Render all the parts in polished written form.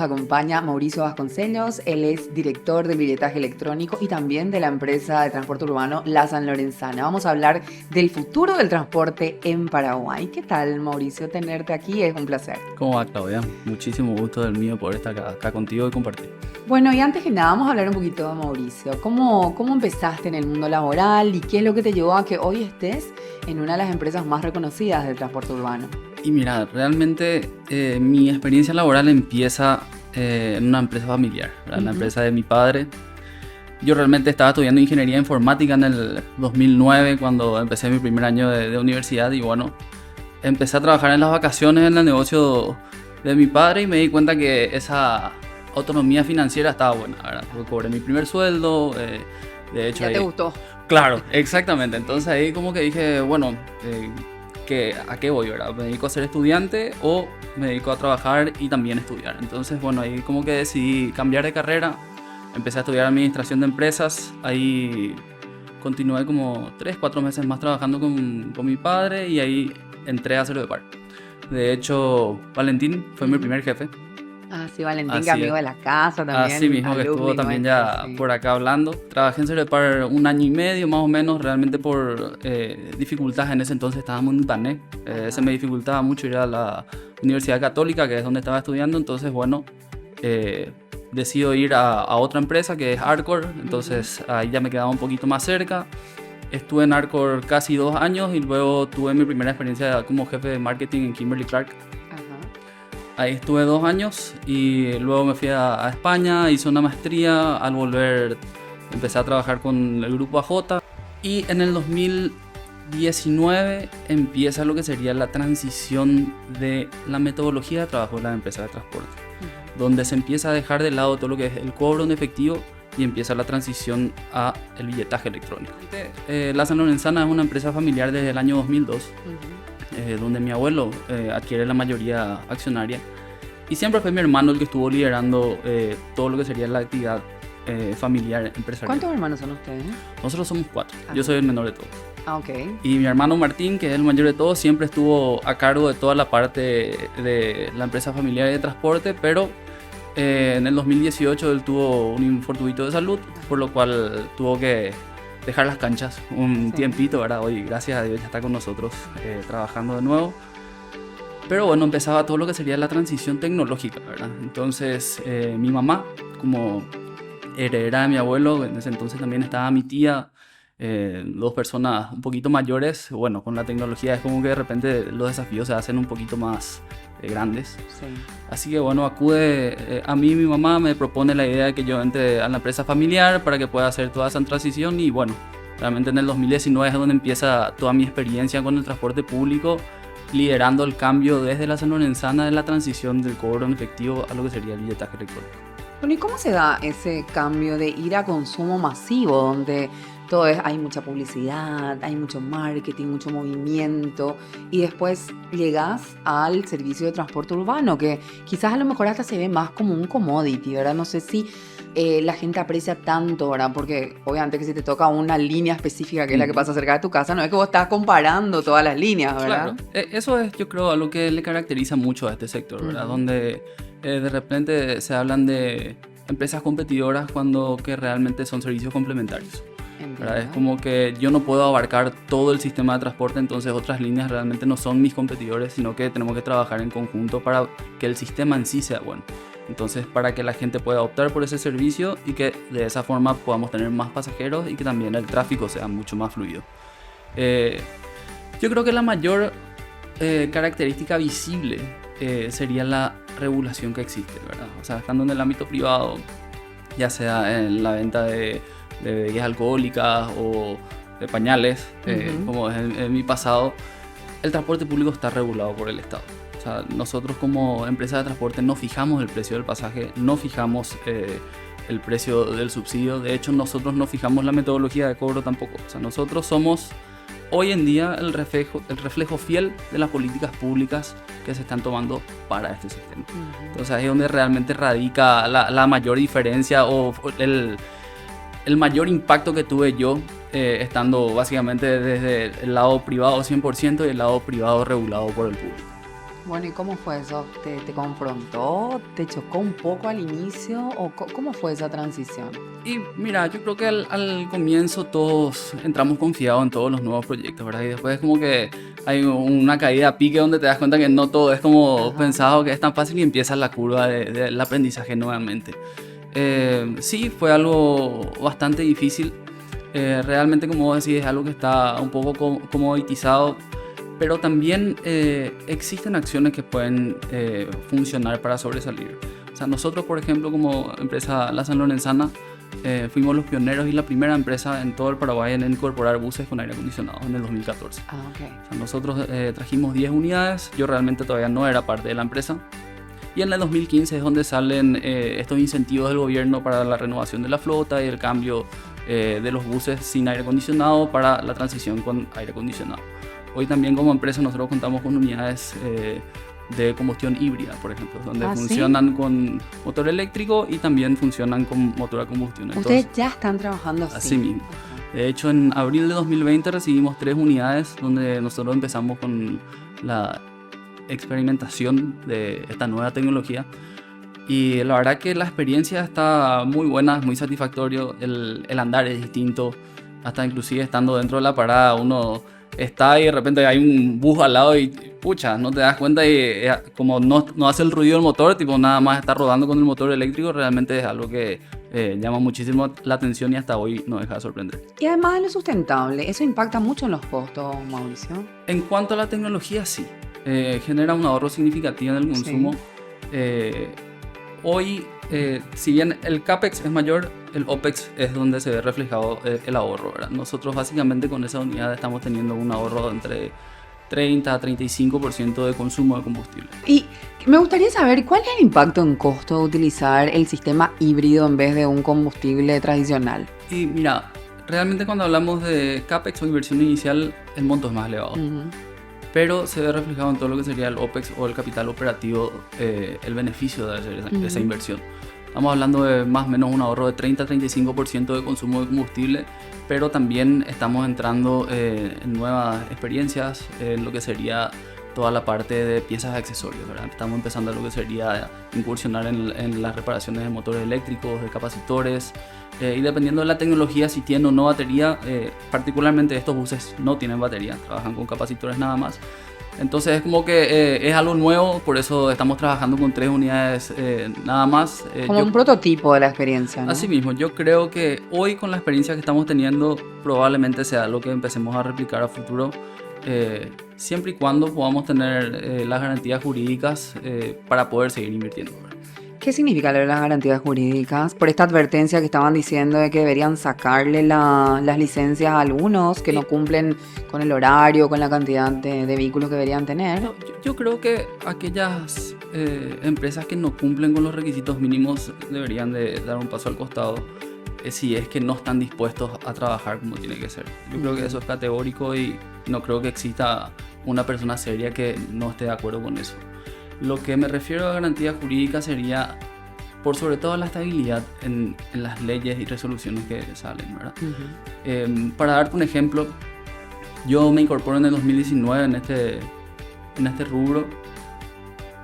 acompaña Mauricio Vasconcelos. Él es director del billetaje electrónico y también de la empresa de transporte urbano La San Lorenzana. Vamos a hablar del futuro del transporte en Paraguay. ¿Qué tal, Mauricio? Tenerte aquí es un placer. ¿Cómo va, Claudia? Muchísimo gusto del mío poder estar acá contigo y compartir. Bueno, y antes que nada, vamos a hablar un poquito de Mauricio. ¿Cómo empezaste en el mundo laboral y qué es lo que te llevó a que hoy estés en una de las empresas más reconocidas del transporte urbano? Y mira, realmente mi experiencia laboral empieza en una empresa familiar, ¿verdad? La empresa de mi padre. Yo realmente estaba estudiando ingeniería informática en el 2009 cuando empecé mi primer año de universidad y bueno, empecé a trabajar en las vacaciones en el negocio de mi padre y me di cuenta que esa autonomía financiera estaba buena, ¿verdad? Porque cobré mi primer sueldo, de hecho... ¿Ya te gustó? Claro, exactamente. Entonces ahí como que dije, bueno, ¿a qué voy, verdad? ¿Me dedico a ser estudiante o me dedico a trabajar y también estudiar? Entonces, bueno, ahí como que decidí cambiar de carrera. Empecé a estudiar administración de empresas. Ahí continué como 3-4 meses más trabajando con mi padre y ahí entré a Cervedipar. De hecho, Valentín fue mi primer jefe. Ah, sí, Valentín, Así que amigo es. de la casa también. Así mismo, que estuvo también ya sí. por acá hablando. Trabajé en Cervedipar 1 año y medio más o menos, realmente por dificultades. En ese entonces estábamos en Utané. Se me dificultaba mucho ir a la Universidad Católica, que es donde estaba estudiando. Entonces, bueno, decido ir a otra empresa que es Arcor. Entonces ahí ya me quedaba un poquito más cerca. Estuve en Arcor casi 2 años y luego tuve mi primera experiencia como jefe de marketing en Kimberly-Clark. Ahí estuve 2 años y luego me fui a España, hice una maestría. Al volver empecé a trabajar con el grupo AJ y en el 2019 empieza lo que sería la transición de la metodología de trabajo de la empresa de transporte, donde se empieza a dejar de lado todo lo que es el cobro en efectivo y empieza la transición a el billetaje electrónico. La San Lorenzana es una empresa familiar desde el año 2002. Donde mi abuelo adquiere la mayoría accionaria y siempre fue mi hermano el que estuvo liderando todo lo que sería la actividad familiar empresarial. ¿Cuántos hermanos son ustedes? Nosotros somos 4, yo soy el menor de todos. Ah, ok. Y mi hermano Martín, que es el mayor de todos, siempre estuvo a cargo de toda la parte de la empresa familiar de transporte, pero en el 2018 él tuvo un infortunio de salud, por lo cual tuvo que dejar las canchas un tiempito, ¿verdad? Hoy, gracias a Dios, ya está con nosotros trabajando de nuevo. Pero bueno, empezaba todo lo que sería la transición tecnológica, ¿verdad? Entonces, mi mamá, como heredera de mi abuelo, en ese entonces también estaba mi tía, 2 personas un poquito mayores. Bueno, con la tecnología es como que de repente los desafíos se hacen un poquito más grandes. Sí. Así que bueno, acude a mí, mi mamá me propone la idea de que yo entre a la empresa familiar para que pueda hacer toda esa transición y bueno, realmente en el 2019 es donde empieza toda mi experiencia con el transporte público, liderando el cambio desde la San Lorenzana de la transición del cobro en efectivo a lo que sería el billetaje electrónico. Bueno, ¿y cómo se da ese cambio de ir a consumo masivo, donde hay mucha publicidad, hay mucho marketing, mucho movimiento, y después llegas al servicio de transporte urbano, que quizás a lo mejor hasta se ve más como un commodity, ¿verdad? No sé si la gente aprecia tanto, ¿verdad? Porque obviamente que si te toca una línea específica que es la que pasa cerca de tu casa, no es que vos estás comparando todas las líneas, ¿verdad? Claro, eso es, yo creo, algo que le caracteriza mucho a este sector, ¿verdad? Donde de repente se hablan de empresas competidoras cuando que realmente son servicios complementarios. Es como que yo no puedo abarcar todo el sistema de transporte, entonces otras líneas realmente no son mis competidores, sino que tenemos que trabajar en conjunto para que el sistema en sí sea bueno. Entonces, para que la gente pueda optar por ese servicio y que de esa forma podamos tener más pasajeros y que también el tráfico sea mucho más fluido. Yo creo que la mayor característica visible sería la regulación que existe, ¿verdad? O sea, estando en el ámbito privado, ya sea en la venta de bebidas alcohólicas o de pañales, como es en mi pasado, el transporte público está regulado por el Estado. O sea, nosotros como empresa de transporte no fijamos el precio del pasaje, no fijamos el precio del subsidio. De hecho, nosotros no fijamos la metodología de cobro tampoco. O sea, nosotros somos hoy en día el reflejo fiel de las políticas públicas que se están tomando para este sistema. Entonces ahí es donde realmente radica la mayor diferencia o el mayor impacto que tuve yo estando básicamente desde el lado privado 100% y el lado privado regulado por el público. Bueno, ¿y cómo fue eso? ¿Te confrontó? ¿Te chocó un poco al inicio? ¿O cómo fue esa transición? Y mira, yo creo que al comienzo todos entramos confiados en todos los nuevos proyectos, ¿verdad? Y después es como que hay una caída a pique donde te das cuenta que no todo es como Ajá. pensado que es tan fácil y empieza la curva del aprendizaje nuevamente. Sí, fue algo bastante difícil. Realmente, como vos decís, es algo que está un poco comoditizado, pero también existen acciones que pueden funcionar para sobresalir. O sea, nosotros, por ejemplo, como empresa La San Lorenzana, fuimos los pioneros y la primera empresa en todo el Paraguay en incorporar buses con aire acondicionado en el 2014. Ah, ok. O sea, nosotros trajimos 10 unidades, yo realmente todavía no era parte de la empresa. Y en el 2015 es donde salen estos incentivos del gobierno para la renovación de la flota y el cambio de los buses sin aire acondicionado para la transición con aire acondicionado. Hoy también como empresa nosotros contamos con unidades de combustión híbrida, por ejemplo, donde funcionan con motor eléctrico y también funcionan con motor a combustión. Ustedes Entonces, ya están trabajando así. así mismo. De hecho, en abril de 2020 recibimos 3 unidades donde nosotros empezamos con la experimentación de esta nueva tecnología. Y la verdad que la experiencia está muy buena, es muy satisfactorio, el andar es distinto, hasta inclusive estando dentro de la parada uno está y de repente hay un bus al lado y pucha, no te das cuenta y como no hace el ruido del motor, tipo nada más está rodando con el motor eléctrico, realmente es algo que llama muchísimo la atención y hasta hoy no deja de sorprender. Y además de lo sustentable, eso impacta mucho en los costos, Mauricio. En cuanto a la tecnología, sí, genera un ahorro significativo en el consumo. Sí. Hoy, si bien el CAPEX es mayor, el OPEX es donde se ve reflejado el ahorro, ¿verdad? Nosotros básicamente con esa unidad estamos teniendo un ahorro entre 30 a 35% de consumo de combustible. Y me gustaría saber cuál es el impacto en costo de utilizar el sistema híbrido en vez de un combustible tradicional. Y mira, realmente cuando hablamos de CAPEX o inversión inicial, el monto es más elevado. Pero se ve reflejado en todo lo que sería el OPEX o el capital operativo, el beneficio de hacer esa inversión. Estamos hablando de más o menos un ahorro de 30-35% de consumo de combustible, pero también estamos entrando en nuevas experiencias, en lo que sería toda la parte de piezas de accesorios, ¿verdad? Estamos empezando lo que sería incursionar en las reparaciones de motores eléctricos, de capacitores, y dependiendo de la tecnología, si tiene o no batería, particularmente estos buses no tienen batería, trabajan con capacitores nada más. Entonces es como que es algo nuevo, por eso estamos trabajando con 3 unidades nada más. Como un prototipo de la experiencia, ¿no? Así mismo, yo creo que hoy con la experiencia que estamos teniendo probablemente sea lo que empecemos a replicar a futuro, siempre y cuando podamos tener las garantías jurídicas para poder seguir invirtiendo. ¿Qué significa lo de las garantías jurídicas? Por esta advertencia que estaban diciendo de que deberían sacarle las licencias a algunos que no cumplen con el horario, con la cantidad de vehículos que deberían tener. No, yo creo que aquellas empresas que no cumplen con los requisitos mínimos deberían de dar un paso al costado si es que no están dispuestos a trabajar como tiene que ser. Yo creo que eso es categórico y no creo que exista una persona seria que no esté de acuerdo con eso. Lo que me refiero a garantía jurídica sería, por sobre todo, la estabilidad en las leyes y resoluciones que salen, ¿verdad? Para darte un ejemplo, yo me incorporo en el 2019 en este rubro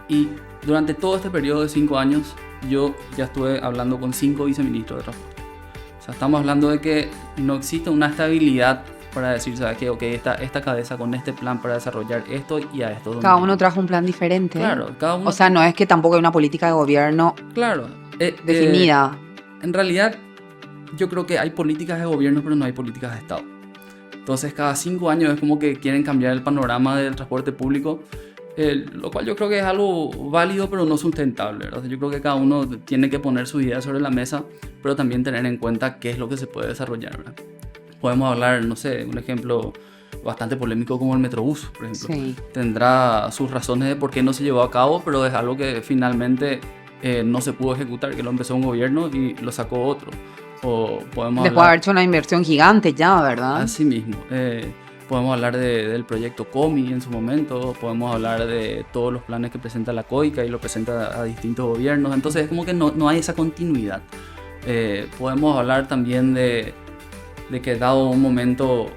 y durante todo este periodo de 5 años yo ya estuve hablando con 5 viceministros de transporte. O sea, estamos hablando de que no existe una estabilidad para decir, ¿sabes qué? Ok, esta cabeza con este plan para desarrollar esto y a esto. Cada uno trajo un plan diferente. Claro, cada uno. O sea, no es que tampoco hay una política de gobierno definida. En realidad, yo creo que hay políticas de gobierno, pero no hay políticas de Estado. Entonces, cada 5 años es como que quieren cambiar el panorama del transporte público, lo cual yo creo que es algo válido, pero no sustentable, ¿verdad? Yo creo que cada uno tiene que poner su idea sobre la mesa, pero también tener en cuenta qué es lo que se puede desarrollar, ¿verdad? Podemos hablar, no sé, un ejemplo bastante polémico como el Metrobús, por ejemplo. Sí. Tendrá sus razones de por qué no se llevó a cabo, pero es algo que finalmente no se pudo ejecutar, que lo empezó un gobierno y lo sacó otro. O podemos Después de haber hecho una inversión gigante ya, ¿verdad? Así mismo. Podemos hablar del proyecto COMI en su momento, podemos hablar de todos los planes que presenta la COICA y lo presenta a distintos gobiernos. Entonces es como que no hay esa continuidad. Podemos hablar también de de que dado un momento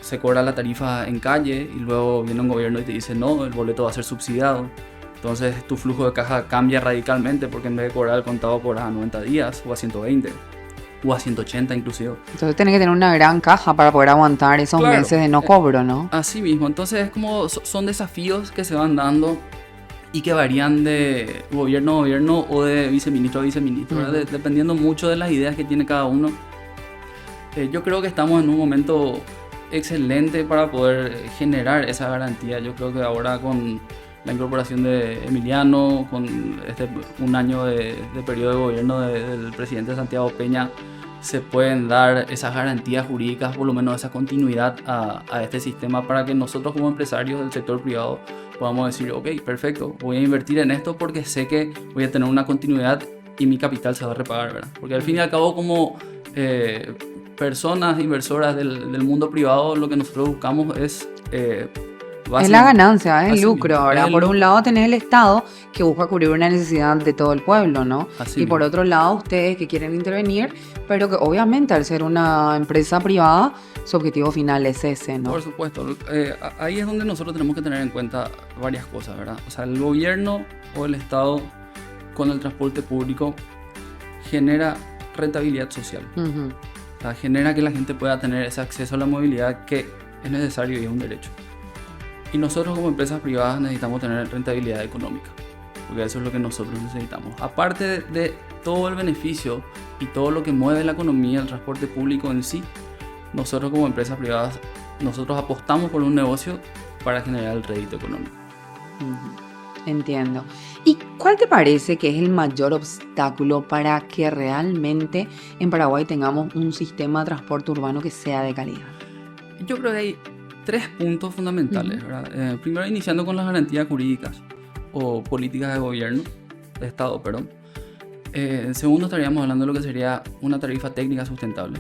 se cobra la tarifa en calle y luego viene un gobierno y te dice no, el boleto va a ser subsidiado. Entonces tu flujo de caja cambia radicalmente porque en vez de cobrar el contado cobras a 90 días o a 120 o a 180 inclusive. Entonces tenés que tener una gran caja para poder aguantar esos meses de no cobro, ¿no? Así mismo, entonces es como son desafíos que se van dando y que varían de gobierno a gobierno o de viceministro a viceministro, dependiendo mucho de las ideas que tiene cada uno. Yo creo que estamos en un momento excelente para poder generar esa garantía. Yo creo que ahora con la incorporación de Emiliano, con un año de periodo de gobierno del presidente Santiago Peña, se pueden dar esas garantías jurídicas, por lo menos esa continuidad a este sistema para que nosotros como empresarios del sector privado podamos decir, ok, perfecto, voy a invertir en esto porque sé que voy a tener una continuidad y mi capital se va a repagar, ¿verdad? Porque al fin y al cabo como personas inversoras del mundo privado, lo que nosotros buscamos es la ganancia, es el lucro. Ahora, por lucro. un lado tenés el Estado que busca cubrir una necesidad de todo el pueblo, ¿no? Así y por mismo. otro lado, ustedes que quieren intervenir, pero que obviamente al ser una empresa privada, su objetivo final es ese, ¿no? Por supuesto. Ahí es donde nosotros tenemos que tener en cuenta varias cosas, ¿verdad? O sea, el gobierno o el Estado con el transporte público genera rentabilidad social. O sea, genera que la gente pueda tener ese acceso a la movilidad que es necesario y es un derecho. Y nosotros como empresas privadas necesitamos tener rentabilidad económica, porque eso es lo que nosotros necesitamos. Aparte de todo el beneficio y todo lo que mueve la economía, el transporte público en sí, nosotros como empresas privadas, nosotros apostamos por un negocio para generar el rédito económico. Entiendo. ¿Y cuál te parece que es el mayor obstáculo para que realmente en Paraguay tengamos un sistema de transporte urbano que sea de calidad? Yo creo que hay 3 puntos fundamentales, ¿verdad? Primero, iniciando con las garantías jurídicas o políticas de gobierno, de Estado, perdón. Segundo, estaríamos hablando de lo que sería una tarifa técnica sustentable.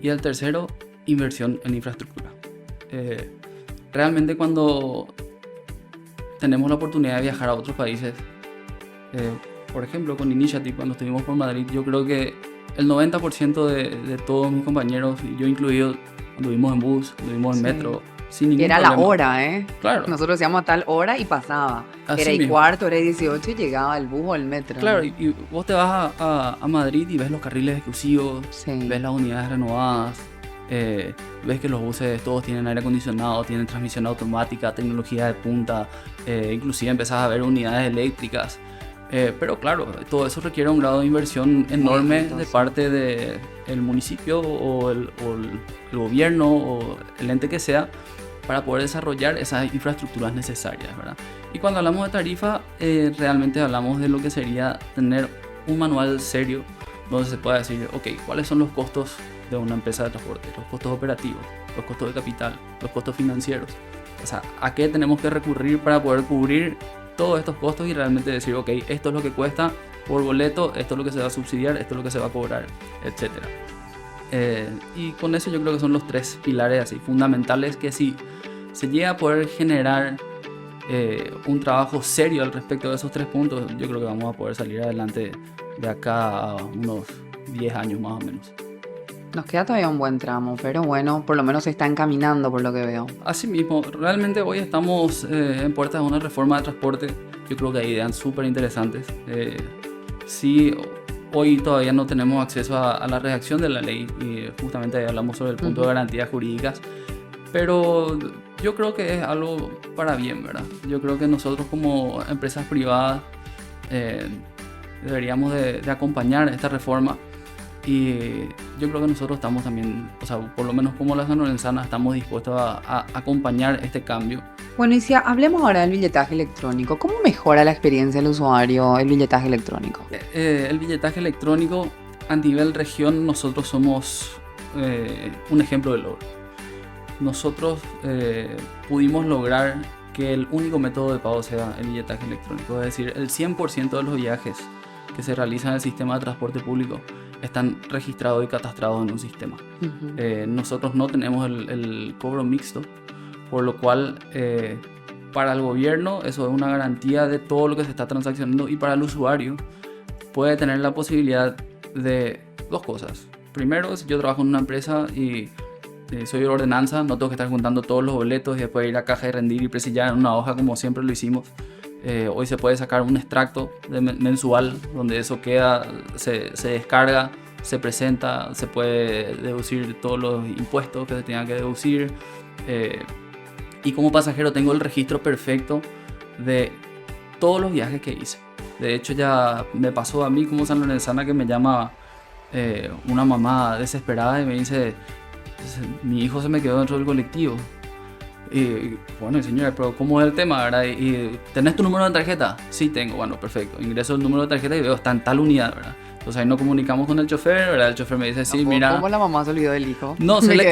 Y el tercero, inversión en infraestructura. Realmente cuando tenemos la oportunidad de viajar a otros países, por ejemplo con Initiative, cuando estuvimos por Madrid, yo creo que el 90% de todos mis compañeros, yo incluido, anduvimos en bus, anduvimos en metro, sin ningún era problema. La hora, ¿eh? Claro. Nosotros decíamos a tal hora y pasaba. Así era y mismo. cuarto, era y 18 y llegaba el bus o el metro. Claro, y vos te vas a Madrid y ves los carriles exclusivos, ves las unidades renovadas, ves que los buses todos tienen aire acondicionado, tienen transmisión automática, tecnología de punta, inclusive empezás a ver unidades eléctricas. Pero claro, todo eso requiere un grado de inversión enorme de parte del municipio o el gobierno o el ente que sea para poder desarrollar esas infraestructuras necesarias, ¿verdad? Y cuando hablamos de tarifa, realmente hablamos de lo que sería tener un manual serio donde se pueda decir, ok, ¿cuáles son los costos de una empresa de transporte? Los costos operativos, los costos de capital, los costos financieros. O sea, ¿a qué tenemos que recurrir para poder cubrir todos estos costos y realmente decir, ok, esto es lo que cuesta por boleto, esto es lo que se va a subsidiar, esto es lo que se va a cobrar, etc. Y con eso yo creo que son los 3 pilares así fundamentales que si se llega a poder generar un trabajo serio al respecto de esos 3 puntos, yo creo que vamos a poder salir adelante de acá a unos 10 años más o menos. Nos queda todavía un buen tramo, pero bueno, por lo menos se está encaminando por lo que veo. Así mismo, realmente hoy estamos en puertas de una reforma de transporte. Yo creo que hay ideas súper interesantes. Sí, hoy todavía no tenemos acceso a la redacción de la ley y justamente hablamos sobre el punto de garantías jurídicas, pero yo creo que es algo para bien, ¿verdad? Yo creo que nosotros como empresas privadas deberíamos de acompañar esta reforma. Y yo creo que nosotros estamos también, o sea, por lo menos como la San Lorenzana, estamos dispuestos a acompañar este cambio. Bueno, y si hablemos ahora del billetaje electrónico, ¿cómo mejora la experiencia del usuario el billetaje electrónico? El billetaje electrónico a nivel región, nosotros somos un ejemplo de logro. Nosotros pudimos lograr que el único método de pago sea el billetaje electrónico, es decir, el 100% de los viajes que se realizan en el sistema de transporte público están registrados y catastrados en un sistema. Nosotros no tenemos el cobro mixto, por lo cual para el gobierno eso es una garantía de todo lo que se está transaccionando y para el usuario puede tener la posibilidad de 2 cosas. primero, si yo trabajo en una empresa y soy de ordenanza, no tengo que estar juntando todos los boletos y después ir a caja y rendir y presillar en una hoja como siempre lo hicimos. Hoy se puede sacar un extracto mensual donde eso queda, se descarga, se presenta, se puede deducir todos los impuestos que se tengan que deducir. Y como pasajero tengo el registro perfecto de todos los viajes que hice. De hecho, ya me pasó a mí como sanlorenzana que me llama una mamá desesperada y me dice: mi hijo se me quedó dentro del colectivo. Y bueno, señora, pero ¿cómo es el tema, verdad? ¿Y tenés tu número de tarjeta? Sí, tengo. Bueno, perfecto. Ingreso el número de tarjeta y veo, está en tal unidad, ¿verdad? Entonces ahí nos comunicamos con el chofer, ¿verdad? El chofer me dice: sí, mira... ¿Cómo la mamá se olvidó del hijo? No, se le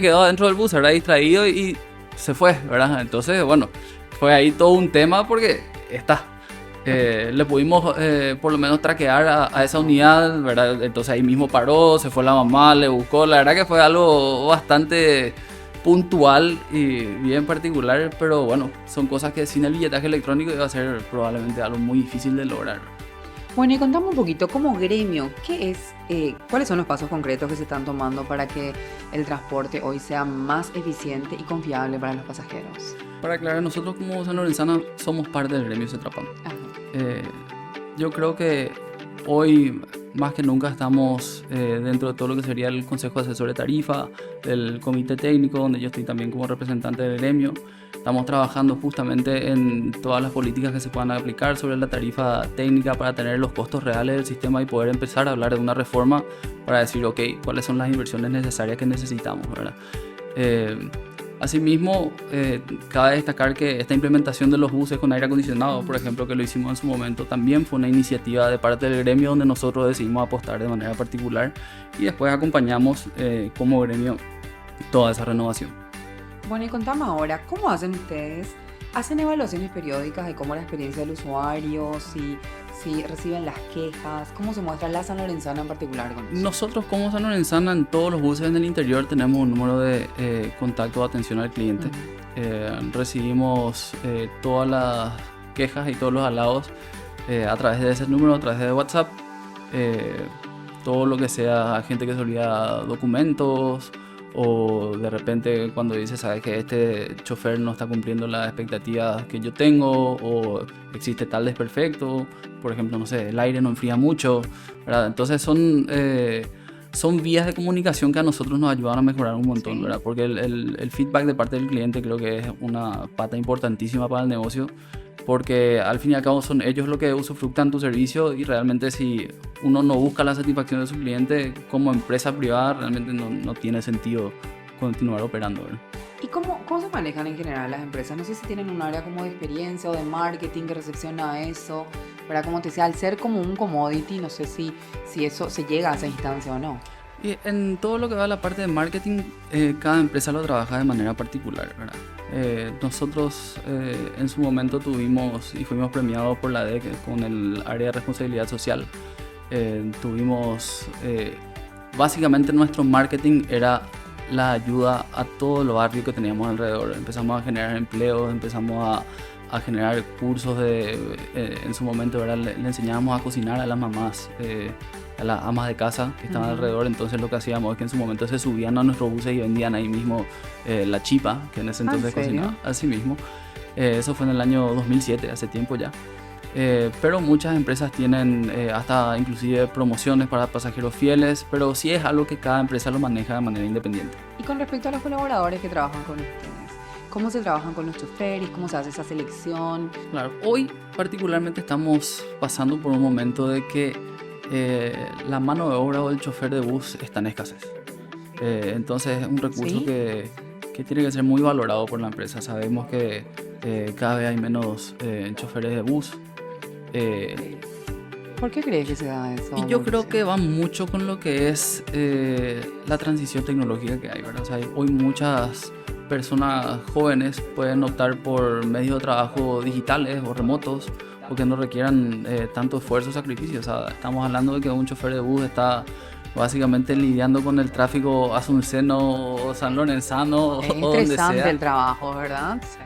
quedó dentro del bus, ¿verdad? Distraído y se fue, ¿verdad? Entonces, bueno, fue ahí todo un tema porque está... le pudimos por lo menos traquear a esa unidad, ¿verdad? Entonces ahí mismo paró, se fue la mamá, le buscó. La verdad que fue algo bastante puntual y bien particular, pero bueno, son cosas que sin el billetaje electrónico iba a ser probablemente algo muy difícil de lograr. Bueno, y contame un poquito, como gremio, ¿cuáles son los pasos concretos que se están tomando para que el transporte hoy sea más eficiente y confiable para los pasajeros? Para aclarar, nosotros como sanlorenzana somos parte del gremio Cetrapan. Yo creo que hoy más que nunca estamos dentro de todo lo que sería el Consejo Asesor de Tarifa, el Comité Técnico, donde yo estoy también como representante del gremio. Estamos trabajando justamente en todas las políticas que se puedan aplicar sobre la tarifa técnica para tener los costos reales del sistema y poder empezar a hablar de una reforma para decir, ok, cuáles son las inversiones necesarias que necesitamos, ¿verdad? Asimismo, cabe destacar que esta implementación de los buses con aire acondicionado, por ejemplo, que lo hicimos en su momento, también fue una iniciativa de parte del gremio donde nosotros decidimos apostar de manera particular y después acompañamos como gremio toda esa renovación. Bueno, y contame ahora, ¿cómo hacen ustedes? ¿Hacen evaluaciones periódicas de cómo la experiencia del usuario, si reciben las quejas? ¿Cómo se muestra la sanlorenzana en particular con eso? Nosotros como sanlorenzana en todos los buses en el interior tenemos un número de contacto de atención al cliente. Recibimos todas las quejas y todos los halagos a través de ese número, a través de WhatsApp. Todo lo que sea gente que se olvida documentos, o de repente cuando dice, sabes que este chofer no está cumpliendo las expectativas que yo tengo, o existe tal desperfecto, por ejemplo, no sé, el aire no enfría mucho, ¿verdad? Entonces son vías de comunicación que a nosotros nos ayudan a mejorar un montón, sí, ¿verdad? Porque el feedback de parte del cliente creo que es una pata importantísima para el negocio, porque al fin y al cabo son ellos los que usufructan tu servicio y realmente si uno no busca la satisfacción de su cliente como empresa privada, realmente no tiene sentido continuar operando, ¿verdad? ¿Y cómo se manejan en general las empresas? No sé si tienen un área como de experiencia o de marketing que recepciona eso, ¿verdad? Como te decía, al ser como un commodity, no sé si eso se llega a esa instancia o no. Y en todo lo que va a la parte de marketing, cada empresa lo trabaja de manera particular, ¿verdad? Nosotros en su momento tuvimos y fuimos premiados por la DEC con el área de responsabilidad social. Básicamente nuestro marketing era la ayuda a todo el barrio que teníamos alrededor. Empezamos a generar empleos, empezamos a generar cursos en su momento, ¿verdad? Le enseñábamos a cocinar a las mamás, a las amas de casa que estaban alrededor. Entonces lo que hacíamos es que en su momento se subían a nuestros buses y vendían ahí mismo la chipa, que en ese entonces cocinaba así mismo. Eso fue en el año 2007, hace tiempo ya. Pero muchas empresas tienen hasta inclusive promociones para pasajeros fieles, pero sí es algo que cada empresa lo maneja de manera independiente. Y con respecto a los colaboradores que trabajan con ustedes, ¿cómo se trabajan con los choferes? ¿Cómo se hace esa selección? Claro, hoy particularmente estamos pasando por un momento de que la mano de obra o el chofer de bus está en escasez. Entonces es un recurso que tiene que ser muy valorado por la empresa. Sabemos que cada vez hay menos choferes de bus. ¿Por qué crees que se da eso? Y yo creo que va mucho con lo que es la transición tecnológica que hay, ¿verdad? O sea, hoy muchas personas jóvenes pueden optar por medios de trabajo digitales o remotos o que no requieran tanto esfuerzo o sacrificio. O sea, estamos hablando de que un chofer de bus está básicamente lidiando con el tráfico asunceno o sanlorenzano o donde sea. Es interesante el trabajo, ¿verdad? Sí.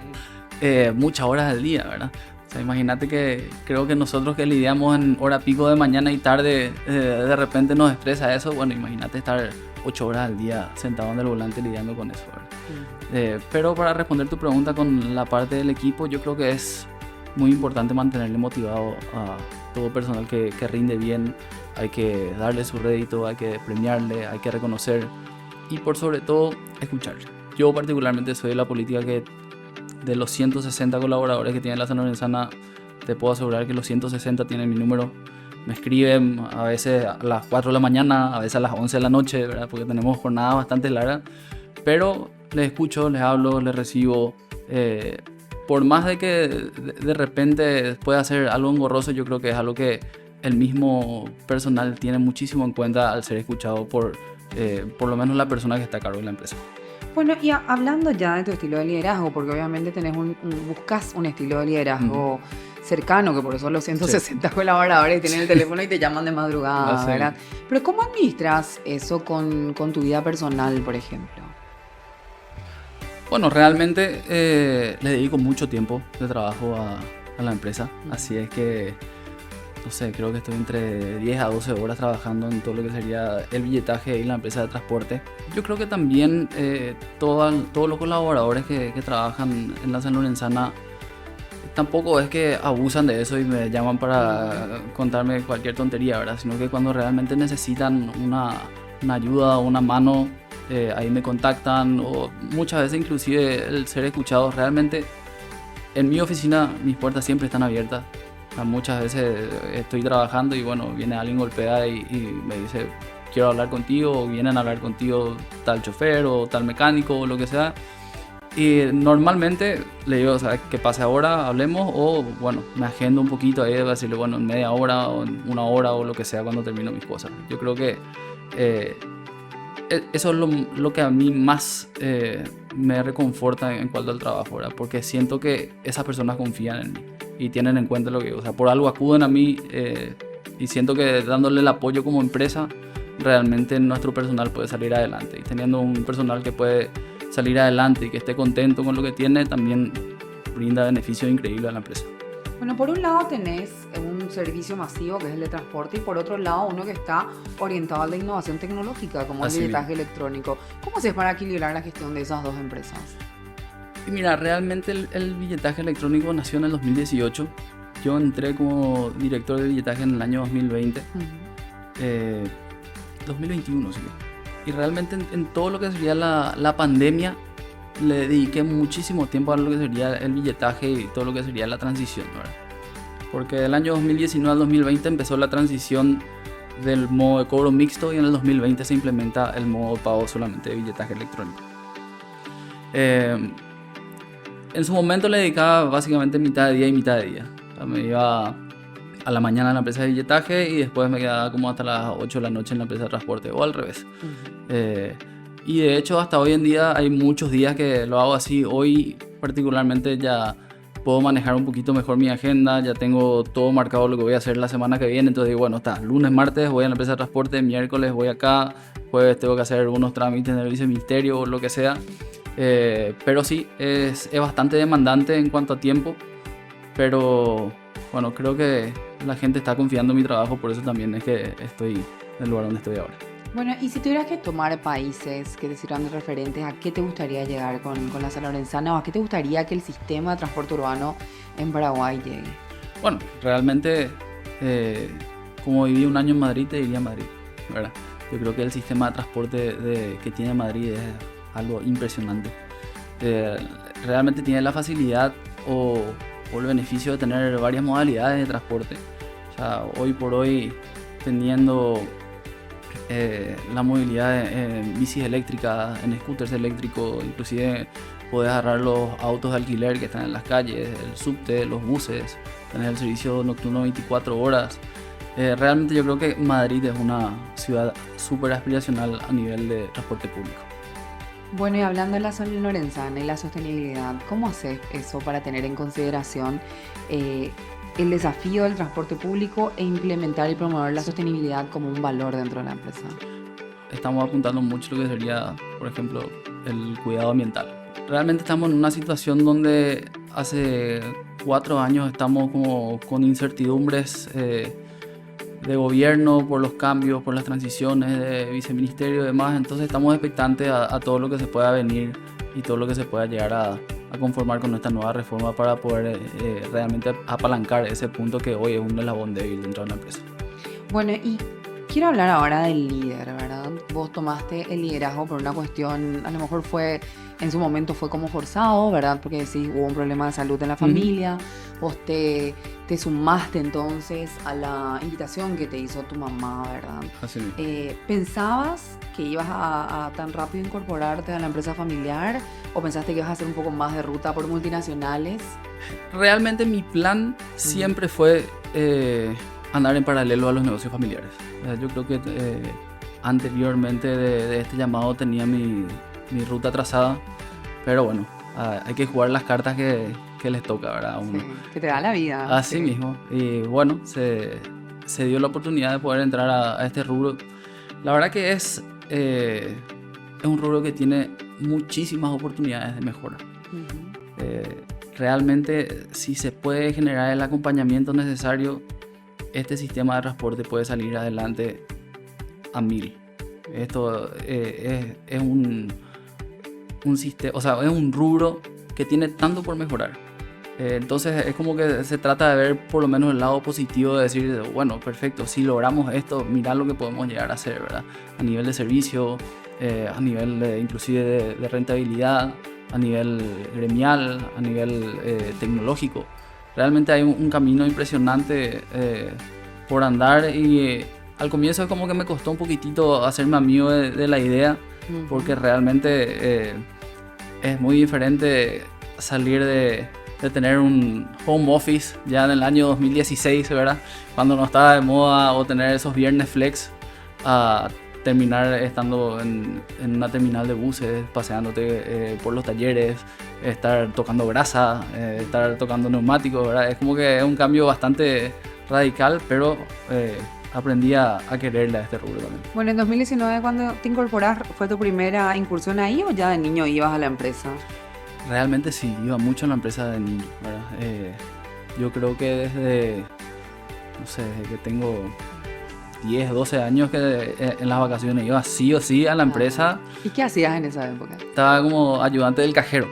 Muchas horas al día, ¿verdad? sea, imagínate que creo que nosotros que lidiamos en hora pico de mañana y tarde, de repente nos estresa eso. Bueno, imagínate estar 8 horas al día sentado en el volante lidiando con eso, ¿verdad? Pero para responder tu pregunta con la parte del equipo, yo creo que es muy importante mantenerle motivado a todo personal que rinde bien. Hay que darle su rédito, hay que premiarle, hay que reconocer y por sobre todo escucharle. Yo particularmente soy de la política que de los 160 colaboradores que tiene la Sanlorenzana, te puedo asegurar que los 160 tienen mi número. Me escriben a veces a las 4 de la mañana, a veces a las 11 de la noche, ¿verdad? Porque tenemos jornadas bastante largas, pero les escucho, les hablo, les recibo. Por más de que de repente pueda hacer algo engorroso, yo creo que es algo que el mismo personal tiene muchísimo en cuenta al ser escuchado por lo menos la persona que está a cargo de la empresa. Bueno, y hablando ya de tu estilo de liderazgo, porque obviamente buscas un estilo de liderazgo cercano, que por eso los 160 colaboradores tienen el teléfono y te llaman de madrugada, ¿verdad? Pero ¿cómo administras eso con tu vida personal, por ejemplo? Bueno, realmente le dedico mucho tiempo de trabajo a la empresa, así es que, no sé, creo que estoy entre 10 a 12 horas trabajando en todo lo que sería el billetaje y la empresa de transporte. Yo creo que también todos los colaboradores que trabajan en la Sanlorenzana tampoco es que abusan de eso y me llaman para contarme cualquier tontería, ¿verdad? Sino que cuando realmente necesitan una ayuda o una mano, ahí me contactan, o muchas veces inclusive el ser escuchado. Realmente en mi oficina mis puertas siempre están abiertas. Muchas veces estoy trabajando y bueno, viene alguien golpea y me dice quiero hablar contigo, o vienen a hablar contigo tal chofer o tal mecánico o lo que sea, y normalmente le digo, ¿sabes? Que pase ahora, hablemos, o bueno, me agendo un poquito ahí, decirle bueno, en media hora o en una hora o lo que sea cuando termino mis cosas. Yo creo que eso es lo que a mí más me reconforta en cuanto al trabajo, ¿verdad? Porque siento que esas personas confían en mí y tienen en cuenta lo que digo. O sea, por algo acuden a mí y siento que dándole el apoyo como empresa, realmente nuestro personal puede salir adelante. Y teniendo un personal que puede salir adelante y que esté contento con lo que tiene, también brinda beneficios increíbles a la empresa. Bueno, por un lado tenés un servicio masivo que es el de transporte y por otro lado uno que está orientado a la innovación tecnológica como el billetaje electrónico. ¿Cómo haces para equilibrar la gestión de esas dos empresas? Y mira, realmente el billetaje electrónico nació en el 2018. Yo entré como director de billetaje en el año 2020. 2021, sí. Y realmente en todo lo que sería la pandemia le dediqué muchísimo tiempo a lo que sería el billetaje y todo lo que sería la transición, ¿verdad? Porque del año 2019 al 2020 empezó la transición del modo de cobro mixto y en el 2020 se implementa el modo de pago solamente de billetaje electrónico. En su momento le dedicaba básicamente mitad de día y mitad de día. O sea, me iba a la mañana en la empresa de billetaje y después me quedaba como hasta las 8 de la noche en la empresa de transporte, o al revés. Y de hecho hasta hoy en día hay muchos días que lo hago así. Hoy particularmente ya puedo manejar un poquito mejor mi agenda, ya tengo todo marcado lo que voy a hacer la semana que viene. Entonces digo, bueno, está, lunes, martes voy a la empresa de transporte, miércoles voy acá, jueves tengo que hacer algunos trámites en el viceministerio o lo que sea. Pero sí, es bastante demandante en cuanto a tiempo, pero bueno, creo que la gente está confiando en mi trabajo, por eso también es que estoy en el lugar donde estoy ahora. Bueno, y si tuvieras que tomar países que te sirvan de referentes, ¿a qué te gustaría llegar con la Sanlorenzana o a qué te gustaría que el sistema de transporte urbano en Paraguay llegue? Bueno, realmente, como viví un año en Madrid, te diría Madrid, ¿verdad? Yo creo que el sistema de transporte que tiene Madrid es algo impresionante. Realmente tiene la facilidad o el beneficio de tener varias modalidades de transporte. O sea, hoy por hoy, teniendo la movilidad en bicis eléctricas, en scooters eléctricos, inclusive podés agarrar los autos de alquiler que están en las calles, el subte, los buses, tener el servicio nocturno 24 horas. Realmente yo creo que Madrid es una ciudad súper aspiracional a nivel de transporte público. Bueno, y hablando de la Sanlorenzana y la sostenibilidad, ¿cómo haces eso para tener en consideración el desafío del transporte público e implementar y promover la sostenibilidad como un valor dentro de la empresa? Estamos apuntando mucho lo que sería, por ejemplo, el cuidado ambiental. Realmente estamos en una situación donde hace 4 años estamos como con incertidumbres de gobierno por los cambios, por las transiciones de viceministerio y demás. Entonces estamos expectantes a todo lo que se pueda venir y todo lo que se pueda llegar a conformar con esta nueva reforma para poder realmente apalancar ese punto que hoy es un eslabón débil dentro de una empresa. Bueno, y quiero hablar ahora del líder, ¿verdad? Vos tomaste el liderazgo por una cuestión, a lo mejor en su momento fue como forzado, ¿verdad? Porque decís, hubo un problema de salud en la familia, vos te sumaste entonces a la invitación que te hizo tu mamá, ¿verdad? Así mismo. ¿Pensabas que ibas a tan rápido incorporarte a la empresa familiar o pensaste que ibas a hacer un poco más de ruta por multinacionales? Realmente mi plan siempre fue andar en paralelo a los negocios familiares. Yo creo que anteriormente de este llamado tenía mi ruta trazada, pero bueno, hay que jugar las cartas que les toca, ¿verdad? A uno. Sí, que te da la vida. Así mismo. Y bueno, se dio la oportunidad de poder entrar a este rubro. La verdad que es un rubro que tiene muchísimas oportunidades de mejora. Realmente, si se puede generar el acompañamiento necesario, este sistema de transporte puede salir adelante a 1000. Esto es un sistema, o sea, es un rubro que tiene tanto por mejorar. Entonces es como que se trata de ver por lo menos el lado positivo, de decir, bueno, perfecto, si logramos esto, mirá lo que podemos llegar a hacer, ¿verdad? A nivel de servicio, a nivel inclusive de rentabilidad, a nivel gremial, a nivel tecnológico. Realmente hay un camino impresionante por andar y al comienzo es como que me costó un poquitito hacerme amigo de la idea, porque realmente es muy diferente salir de tener un home office ya en el año 2016, ¿verdad? Cuando no estaba de moda, o tener esos viernes flex, a terminar estando en una terminal de buses, paseándote por los talleres, estar tocando grasa, estar tocando neumáticos, ¿verdad? Es como que es un cambio bastante radical, pero aprendí a quererle a este rubro también. Bueno, en 2019, cuando te incorporas, ¿fue tu primera incursión ahí o ya de niño ibas a la empresa? Realmente sí, iba mucho a la empresa de niño, ¿verdad? Yo creo que desde que tengo 10, 12 años que en las vacaciones iba sí o sí a la empresa. ¿Y qué hacías en esa época? Estaba como ayudante del cajero.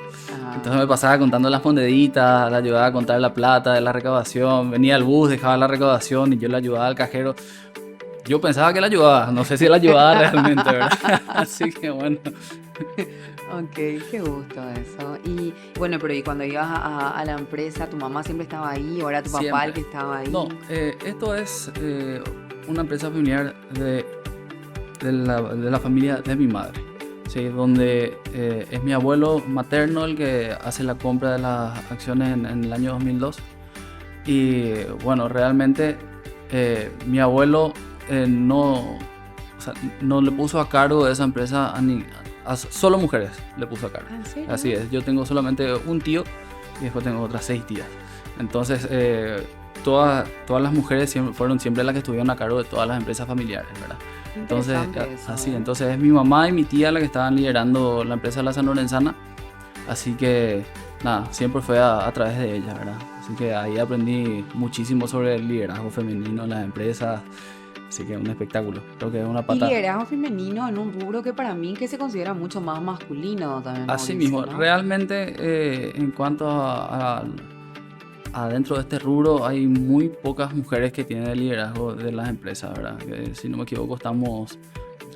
Entonces me pasaba contando las moneditas, le ayudaba a contar la plata de la recaudación, venía al bus, dejaba la recaudación y yo le ayudaba al cajero. Yo pensaba que le ayudaba, no sé si le ayudaba realmente, ¿verdad? Así que bueno. Ok, qué gusto eso. Y bueno, pero ¿y cuando ibas a la empresa, tu mamá siempre estaba ahí o era tu papá Siempre. el que estaba ahí? No, esto es una empresa familiar de la familia de mi madre, ¿sí? Donde es mi abuelo materno el que hace la compra de las acciones en el año 2002. Y bueno, realmente mi abuelo no le puso a cargo de esa empresa a solo mujeres, le puso a cargo. ¿En serio? Así es, yo tengo solamente un tío y después tengo otras 6 tías. Entonces todas las mujeres fueron siempre las que estuvieron a cargo de todas las empresas familiares, ¿verdad? Entonces, así, entonces es mi mamá y mi tía las que estaban liderando la empresa La San Lorenzana. Así que nada, siempre fue a través de ella, ¿verdad? Así que ahí aprendí muchísimo sobre el liderazgo femenino en las empresas. Así que es un espectáculo, creo que es una pata. Y liderazgo femenino en un rubro que para mí que se considera mucho más masculino también. Así Mauricio, mismo, ¿no? realmente en cuanto a dentro de este rubro hay muy pocas mujeres que tienen el liderazgo de las empresas, ¿verdad? Que, si no me equivoco, estamos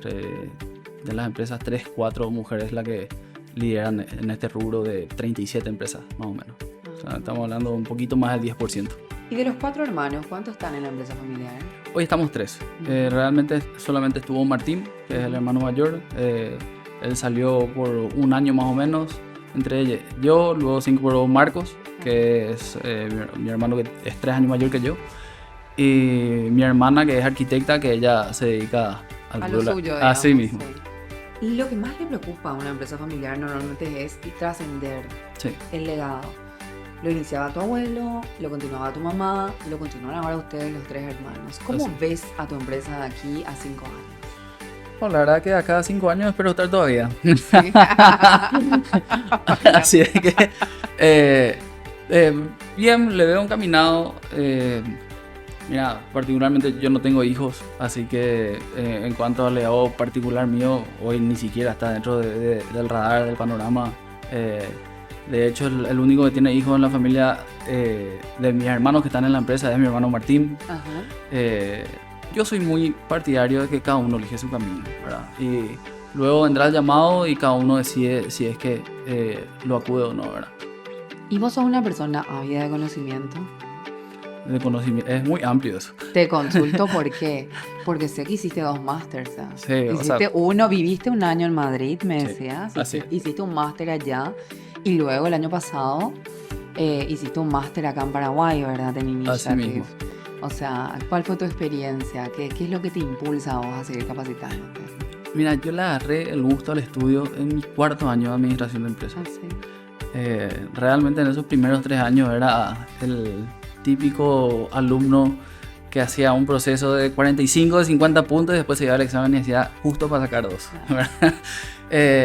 de las empresas 3, 4 mujeres las que lideran en este rubro de 37 empresas, más o menos. O sea, estamos hablando un poquito más del 10%. Y de los 4 hermanos, ¿cuántos están en la empresa familiar? Hoy estamos 3. Realmente solamente estuvo Martín, que es el hermano mayor. Él salió por un año más o menos. Entre yo, luego se incorporó Marcos, que es mi hermano que es 3 años mayor que yo. Y mi hermana, que es arquitecta, que ella se dedica a lo suyo, así digamos, mismo. Sí. Y lo que más le preocupa a una empresa familiar normalmente es trascender el legado. Lo iniciaba tu abuelo, lo continuaba tu mamá, lo continúan ahora ustedes, los 3 hermanos. ¿Cómo ves a tu empresa de aquí a 5 años? Bueno, la verdad que a cada 5 años espero estar todavía. Sí. Así es que Bien, le veo encaminado. Mira, particularmente yo no tengo hijos, así que en cuanto al legado particular mío, hoy ni siquiera está dentro del radar, del panorama. De hecho, el único que tiene hijos en la familia de mis hermanos que están en la empresa es mi hermano Martín. Yo soy muy partidario de que cada uno elige su camino, ¿verdad? Y luego vendrá el llamado y cada uno decide si es que lo acude o no, ¿verdad? ¿Y vos sos una persona ávida de conocimiento? De conocimiento, es muy amplio eso. Te consulto por qué. Porque sé que hiciste 2 másters. Sí, hiciste uno, viviste un año en Madrid, me decías. Así. Hiciste un máster allá. Y luego el año pasado hiciste un máster acá en Paraguay, ¿verdad? En Initiative. Así mismo. O sea, ¿cuál fue tu experiencia? ¿Qué es lo que te impulsa a vos a seguir capacitándote? Mira, yo le agarré el gusto al estudio en mi 4º año de administración de empresas. Realmente en esos primeros 3 años era el típico alumno que hacía un proceso de 45, de 50 puntos y después se iba al examen y hacía justo para sacar 2.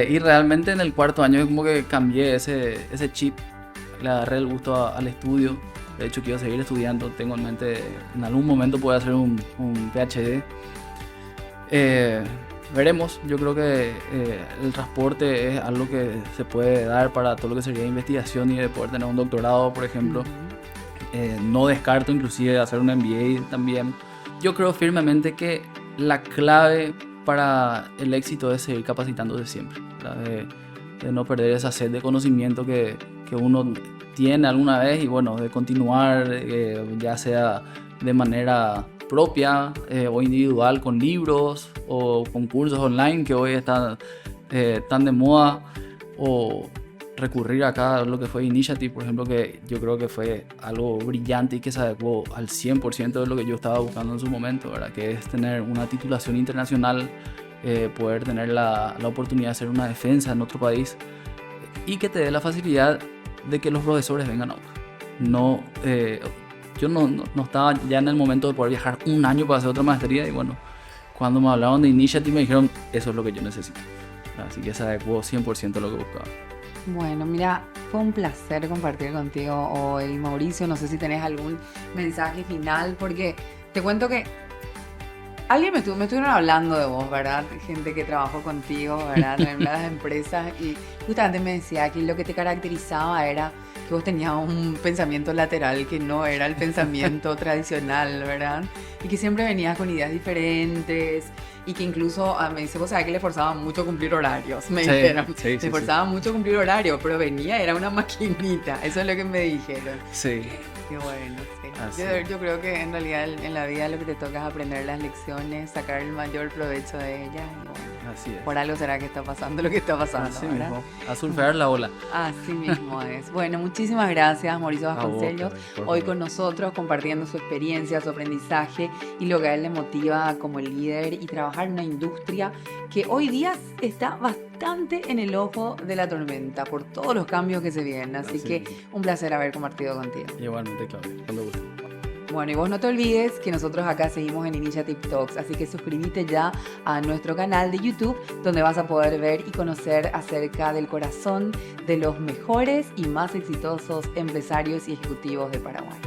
Y realmente en el 4º año como que cambié ese chip, le agarré el gusto al estudio. De hecho quiero seguir estudiando, tengo en mente en algún momento poder hacer un PhD. Veremos, yo creo que el transporte es algo que se puede dar para todo lo que sería investigación y de poder tener un doctorado, por ejemplo. No descarto inclusive hacer un MBA también. Yo creo firmemente que la clave para el éxito es seguir capacitándose siempre, de no perder esa sed de conocimiento que uno tiene alguna vez y bueno, de continuar ya sea de manera propia o individual con libros o con cursos online que hoy están tan de moda, o recurrir acá a lo que fue Initiative, por ejemplo, que yo creo que fue algo brillante y que se adecuó al 100% de lo que yo estaba buscando en su momento, ¿verdad? Que es tener una titulación internacional, poder tener la oportunidad de hacer una defensa en otro país y que te dé la facilidad de que los profesores vengan a uno. Yo no estaba ya en el momento de poder viajar un año para hacer otra maestría y bueno, cuando me hablaron de Initiative me dijeron, eso es lo que yo necesito. Así que se adecuó 100% a lo que buscaba. Bueno, mira, fue un placer compartir contigo hoy, Mauricio. No sé si tenés algún mensaje final, porque te cuento que alguien me estuvieron hablando de vos, ¿verdad? Gente que trabajó contigo, ¿verdad? En las empresas, y justamente me decía que lo que te caracterizaba era que vos tenías un pensamiento lateral que no era el pensamiento tradicional, ¿verdad? Y que siempre venías con ideas diferentes y que incluso me dice, vos sabés que le forzaba mucho cumplir horarios, me dijeron. Le forzaba mucho cumplir horario, pero venía, era una maquinita, eso es lo que me dijeron. Sí. Qué bueno, sí. Yo creo que en realidad en la vida lo que te toca es aprender las lecciones, sacar el mayor provecho de ellas. Y bueno, así es. Por algo será que está pasando lo que está pasando. Así ¿verdad? mismo, a surfear la ola. Así mismo es. Bueno, muchísimas gracias, Mauricio Vasconcelos, hoy con nosotros compartiendo su experiencia, su aprendizaje y lo que a él le motiva como líder y trabajar en una industria que hoy día está bastante en el ojo de la tormenta por todos los cambios que se vienen. Así que un placer haber compartido contigo. Igualmente, Claudia, cuando guste. Bueno, y vos no te olvides que nosotros acá seguimos en Initiative Talks, así que suscríbete ya a nuestro canal de YouTube, donde vas a poder ver y conocer acerca del corazón de los mejores y más exitosos empresarios y ejecutivos de Paraguay.